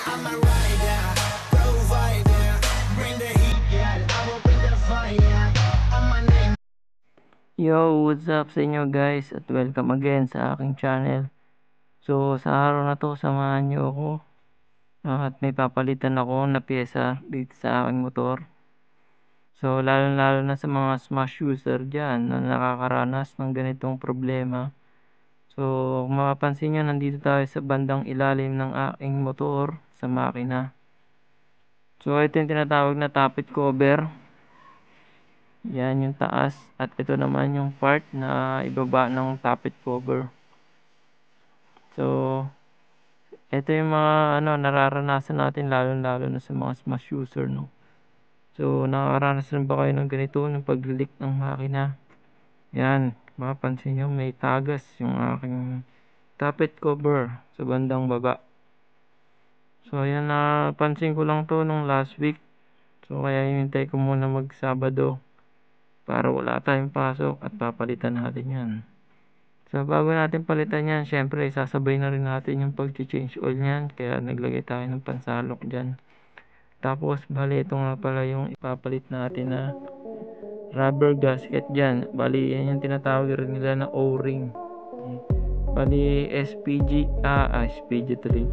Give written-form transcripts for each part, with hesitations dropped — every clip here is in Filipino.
I'm a rider, provider, bring the heat, yeah, I will bring the fire. On my name. Yo, what's up sa inyo guys at welcome again sa aking channel. So sa araw na to samahan nyo ako at may papalitan ako na pyesa dito sa aking motor. So lalo na sa mga smash user dyan na nakakaranas ng ganitong problema. So kung mapapansin nyo, nandito tayo sa bandang ilalim ng aking motor sa makina. So ito yung tinatawag na tappet cover. Yan yung taas at ito naman yung part na ibaba ng tappet cover. So ito yung mga nararanasan natin lalo na sa mga smash user, no. So nakakaranas rin ba kayo ng ganito ng pag-leak ng makina? Yan, mapapansin nyo may tagas yung aking tappet cover sa bandang baba. So ayan, napansin ko lang to nung last week. So kaya hinintay ko muna mag-Sabado para wala tayong pasok at papalitan natin yan. So bago natin palitan yan, syempre sasabay na rin natin yung pag-change oil yan. Kaya naglagay tayo ng pansalok dyan. Tapos bali ito nga pala yung ipapalit natin na rubber gasket dyan. Bali yan yung tinatawag rin nila na O-ring. Bali SPG tuloy.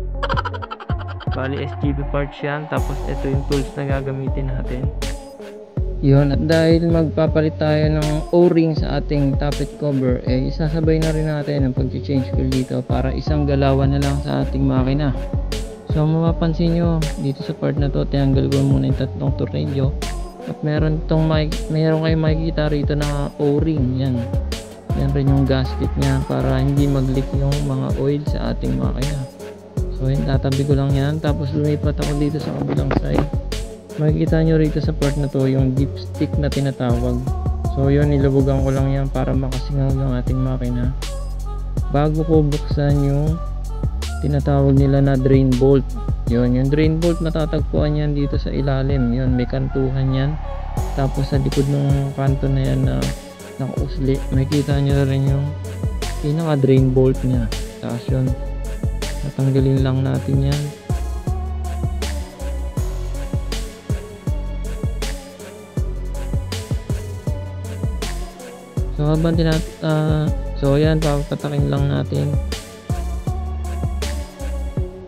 Bali SGB parts yan. Tapos ito yung tools na gagamitin natin. Yun, at dahil magpapalit tayo ng O-ring sa ating tappet cover, isasabay na rin natin ang pag-change oil dito para isang galawan na lang sa ating makina. So mapapansin nyo dito sa part na to, tinanggal ko muna yung tatlong tornilyo at meron kayong makikita rito na O-ring. Yan rin yung gasket nya para hindi mag-leak yung mga oil sa ating makina. So yun, tatabi ko lang yan, tapos lumipat ako dito sa kabilang side. Makikita nyo rito sa part na to yung dipstick na tinatawag. So yun, nilubugan ko lang yan para makasingaw ng ating makina bago ko buksan yung tinatawag nila na drain bolt. Yun, yung drain bolt matatagpuan yan dito sa ilalim. Yun, may kantuhan yan. Tapos sa likod ng kanto na yan na nakausli, makikita nyo rin yung pinaka drain bolt nya. Tapos yun, natanggalin lang natin yan. So habang so yan, papatakin lang natin.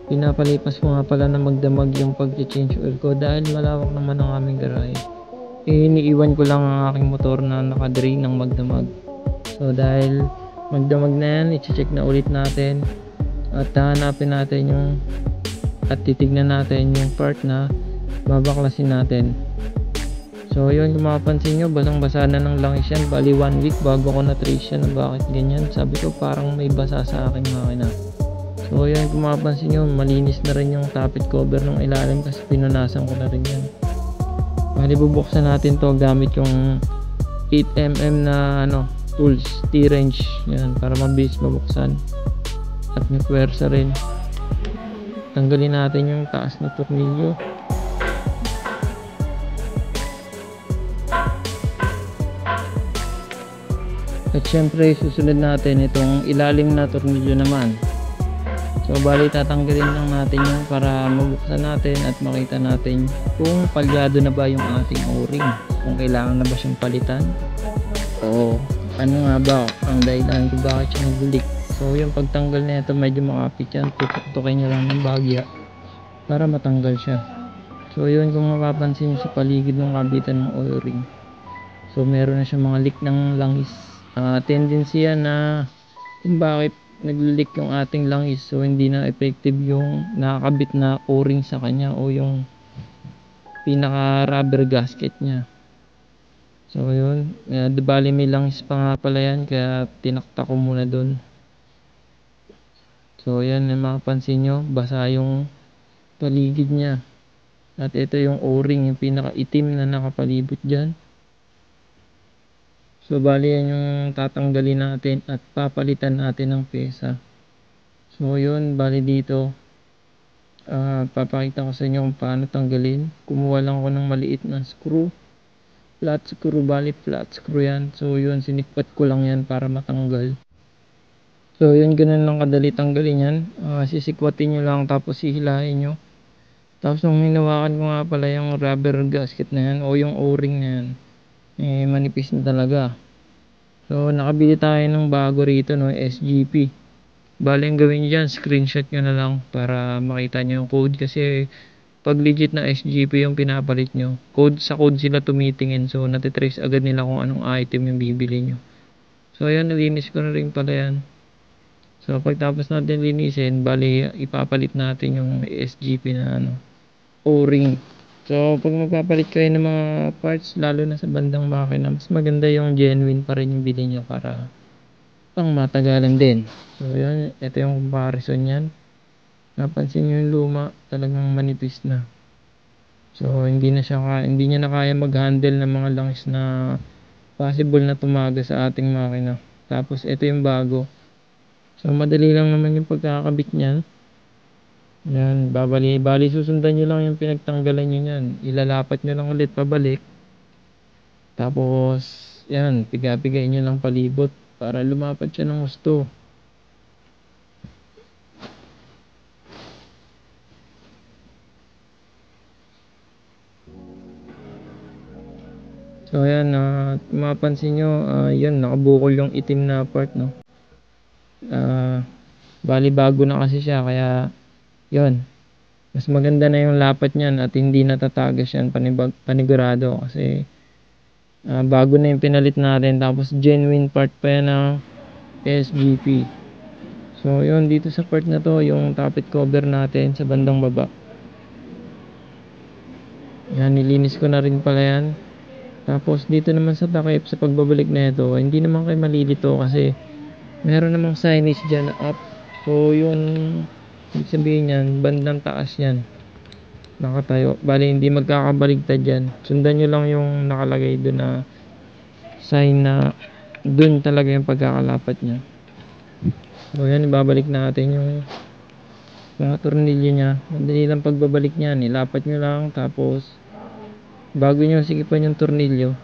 Pinapalipas ko nga pala na magdamag yung pag-change oil ko dahil malawak naman ang aming garahe. Iniiwan ko lang ang aking motor na naka-drain ng magdamag. So dahil magdamag na yan, i-check na ulit natin at hahanapin natin yung at titignan natin yung part na babaklasin natin. So yun, kung mapapansin nyo, basang basa na ng langis yan. Bali 1 week bago ko na-trace yan. Bakit ganyan? Sabi ko parang may basa sa aking makina. So yun, kung mapapansin nyo, malinis na rin yung tappet cover ng ilalim kasi pinunasan ko na rin yan. Bali bubuksan natin to gamit yung 8mm na tools, T-wrench. Yan, para mabilis mabuksan. At may puwersa rin. Tanggalin natin yung taas na tornilyo. At syempre susunod natin itong ilalim na tornilyo naman. So bali tatanggalin lang natin yung para mabuksan natin at makita natin kung palyado na ba yung ating O-ring, kung kailangan na ba siyang palitan o ano nga ba ang dahilan kung bakit siya nag-leak. So yung pagtanggal na ito medyo makapit yan, tutok-tukin nyo lang ng bagya para matanggal siya. So yun, kung mapapansin nyo sa paligid ng kabitan ng O-ring, so meron na siya mga leak ng langis. Tendency yan na kung bakit nag-leak yung ating langis, so hindi na effective yung nakakabit na O-ring sa kanya o yung pinaka rubber gasket nya. So yun, bali may langis pa nga pala yan kaya tinakta ko muna dun. So yan, mapapansin nyo basa yung paligid nya at ito yung O-ring, yung pinaka itim na nakapalibot dyan. So bali yan yung tatanggalin natin at papalitan natin ng pyesa. So yun, bali dito papakita ko sa inyo kung paano tanggalin. Kumuha lang ako ng maliit na screw, flat screw, bali flat screw yan. So yun, sinikpat ko lang yan para matanggal. So yun, ganun lang kadali tanggalin yan. Sisikwatin nyo lang tapos hihilahin nyo Tapos nung hinawakan ko nga pala yung rubber gasket na yan o yung o-ring na yan, eh manipis na talaga. So nakabili tayo ng bago rito, no, SGP. Bale ang gawin dyan, screenshot nyo na lang para makita nyo yung code, kasi pag legit na SGP yung pinapalit nyo, sa code sila tumitingin, so natitrace agad nila kung anong item yung bibili nyo. So ayan, nalinis ko na rin pala yan. So pagtapos natin linisin, bali ipapalit natin yung SGP na ano, O-ring. So pag magpapalit kayo ng mga parts, lalo na sa bandang makina, mas maganda yung genuine pa rin yung bilhin nyo para pang matagalan din. So yun, ito yung comparison yan. Napansin nyo yung luma, talagang manipis na. So hindi niya na kaya mag-handle ng mga langis na possible na tumaga sa ating makina. Tapos ito yung bago. So madali lang naman yung pagkakabit niyan. Yan, bali susundan nyo lang yung pinagtanggalan nyo yan. Ilalapat nyo lang ulit pabalik. Tapos, yan, piga-pigay nyo lang palibot para lumapat siya ng gusto. So, ayan, mapansin nyo, yan, nakabukol yung itim na part, no? Bali bago na kasi siya, kaya, yon, mas maganda na yung lapat niyan at hindi natatagas yan, panigurado, kasi bago na yung pinalit natin, tapos genuine part pa yan ng SGP. So yun, dito sa part na to, yung tappet cover natin sa bandang baba, yan, nilinis ko na rin pala yan. Tapos dito naman sa takip, sa pagbabalik na ito, hindi naman kayo malilito kasi meron namang signage dyan na up. So yun, ibig sabihin yan, bandang taas yan nakatayo, bali hindi magkakabaligtad yan. Sundan nyo lang yung nakalagay doon na sign na doon talaga yung pagkakalapat nya. So yan, ibabalik natin yung mga tornilyo nya. Madali lang pagbabalik nya, nilapat nyo lang, tapos bago nyo sikipan yung tornilyo,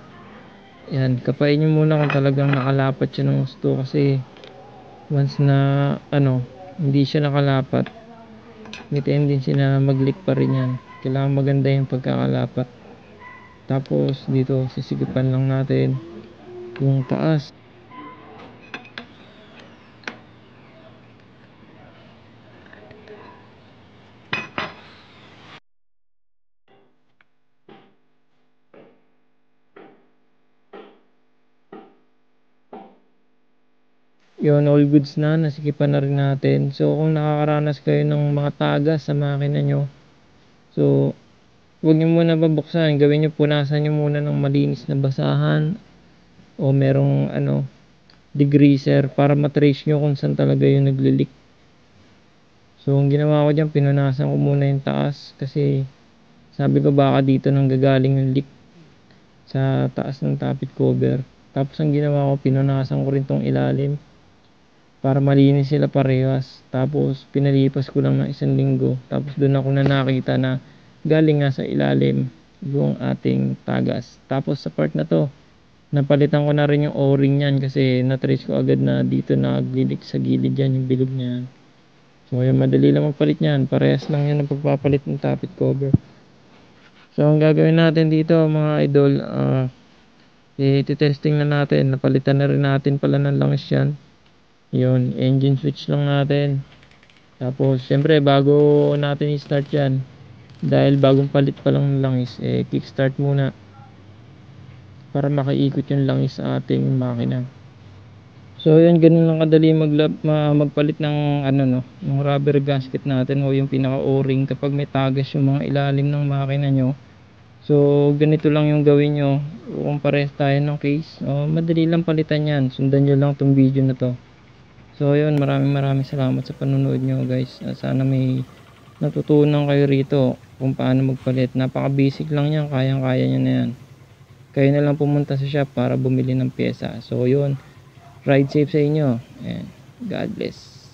yan, kapain nyo muna kung talagang nakalapat siya ng gusto, kasi once na ano, hindi siya nakalapat, may tendency na mag-leak pa rin yan. Kailangan maganda yung pagkakalapat. Tapos dito sisigipan lang natin yung taas. Yun, all goods na, nasikipan na rin natin. So kung nakakaranas kayo ng mga tagas sa makina nyo, so huwag nyo muna babuksan, gawin nyo, punasan nyo muna ng malinis na basahan o merong ano, degreaser para matrace nyo kung saan talaga yung naglilik. So ang ginawa ko dyan, pinunasan ko muna yung taas, kasi sabi ko baka dito nang gagaling yung leak sa taas ng tappet cover. Tapos ang ginawa ko, pinunasan ko rin tong ilalim para malinis sila parehas. Tapos pinalipas ko lang ng 1 linggo, tapos doon ako na nakita na galing nga sa ilalim yung ating tagas. Tapos sa part na to, napalitan ko na rin yung o-ring nyan, kasi na-trace ko agad na dito naglilik sa gilid yan yung bilog nyan. So yun, madali lang magpalit nyan, parehas lang yan ang pagpapalit ng tappet cover. So ang gagawin natin dito mga idol, i-testing na natin, napalitan na rin natin pala ng langis yan. Yun, engine switch lang natin. Tapos syempre bago natin i-start yan, dahil bagong palit pa lang ng langis, kickstart muna para makaikot yung langis sa ating makina. So yun, ganun lang kadali magpalit ng ano, no, ng rubber gasket natin o yung pinaka o-ring kapag may tagas yung mga ilalim ng makina nyo. So ganito lang yung gawin nyo kung parehas tayo ng case. Madali lang palitan yan, sundan nyo lang tong video na to. So yun, maraming salamat sa panonood nyo guys. Sana may natutunan kayo rito kung paano magpalit. Napaka basic lang yan, kayang kaya nyo na yan. Kayo na lang pumunta sa shop para bumili ng pyesa. So yun, ride safe sa inyo and God bless.